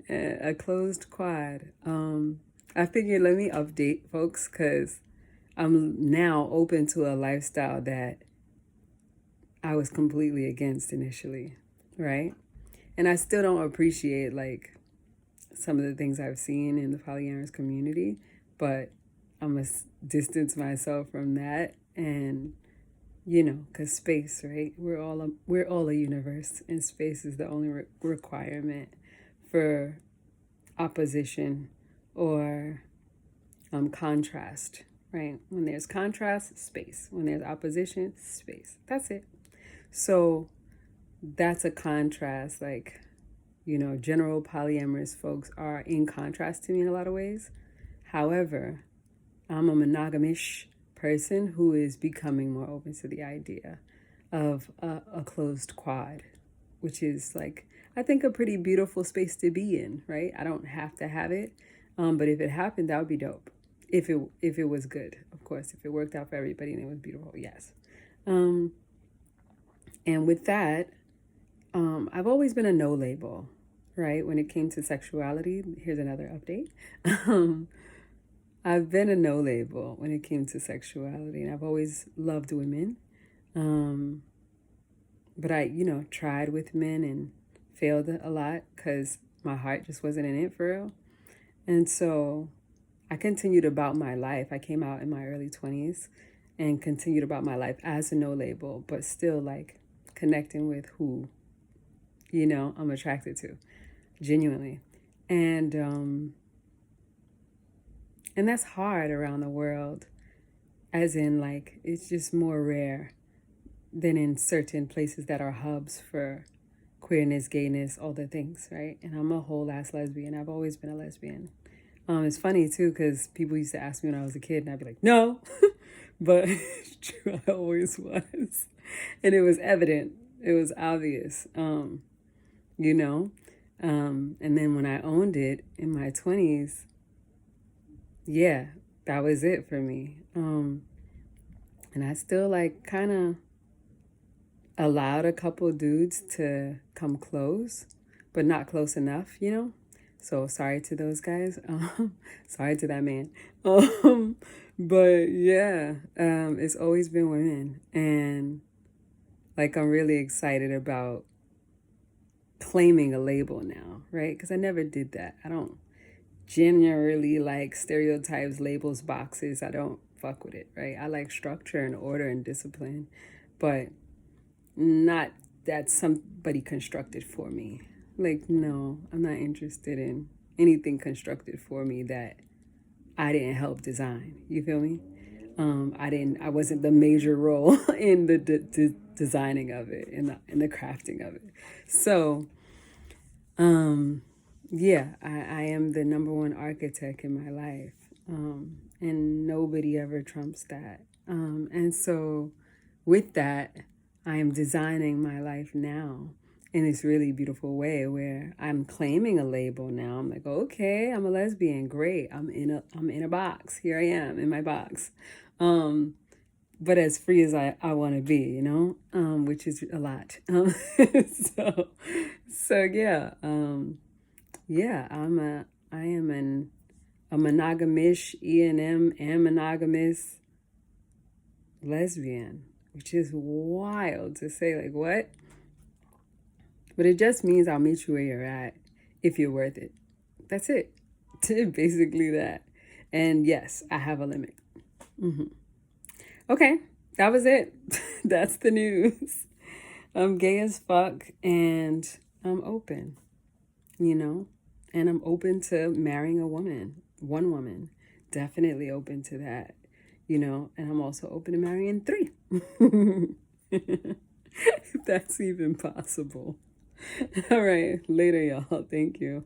A closed quad. I figured let me update folks because I'm now open to a lifestyle that I was completely against initially, right? And I still don't appreciate like some of the things I've seen in the polyamorous community, but I'm gonna distance myself from that, and because space, right? We're all a universe, and space is the only requirement for opposition or contrast, right? When there's contrast, space. When there's opposition, space. That's it. So that's a contrast. Like, general polyamorous folks are in contrast to me in a lot of ways. However, I'm a monogamish person who is becoming more open to the idea of a closed quad, which is like, I think, a pretty beautiful space to be in, right? I don't have to have it, but if it happened, that would be dope. If it was good, of course, if it worked out for everybody and it was beautiful, yes. And with that, I've always been a no label, right? When it came to sexuality, here's another update. I've been a no label when it came to sexuality, and I've always loved women. But I, tried with men and failed a lot because my heart just wasn't in it for real. And so I continued about my life. I came out in my early 20s and continued about my life as a no label, but still like connecting with who, I'm attracted to, genuinely. And that's hard around the world, as in like it's just more rare than in certain places that are hubs for queerness, gayness, all the things, right? And I'm a whole ass lesbian. I've always been a lesbian. It's funny too because people used to ask me when I was a kid and I'd be like, no, but it's true, I always was. And it was evident. It was obvious, and then when I owned it in my 20s, yeah, that was it for me. And I still like kind of allowed a couple dudes to come close, but not close enough, So sorry to those guys. Sorry to that man. But yeah, it's always been women. And like, I'm really excited about claiming a label now, right? Because I never did that. I don't generally like stereotypes, labels, boxes. I don't fuck with it, right? I like structure and order and discipline, but not that somebody constructed for me. Like, no, I'm not interested in anything constructed for me that I didn't help design. You feel me? I wasn't the major role in the designing of it, in the crafting of it. So, yeah, I am the number one architect in my life. And nobody ever trumps that. And so with that, I am designing my life now in this really beautiful way where I'm claiming a label now. I'm like, okay, I'm a lesbian. Great. I'm in a box. Here I am in my box. But as free as I want to be, which is a lot. So yeah. Yeah, I am a monogamish, E&M and monogamous lesbian, which is wild to say, like, what? But it just means I'll meet you where you're at if you're worth it. That's it. Basically that. And yes, I have a limit. Okay, that was it. That's the news. I'm gay as fuck and I'm open, and I'm open to marrying one woman. Definitely open to that, and I'm also open to marrying 3. If that's even possible. All right, later, y'all. Thank you.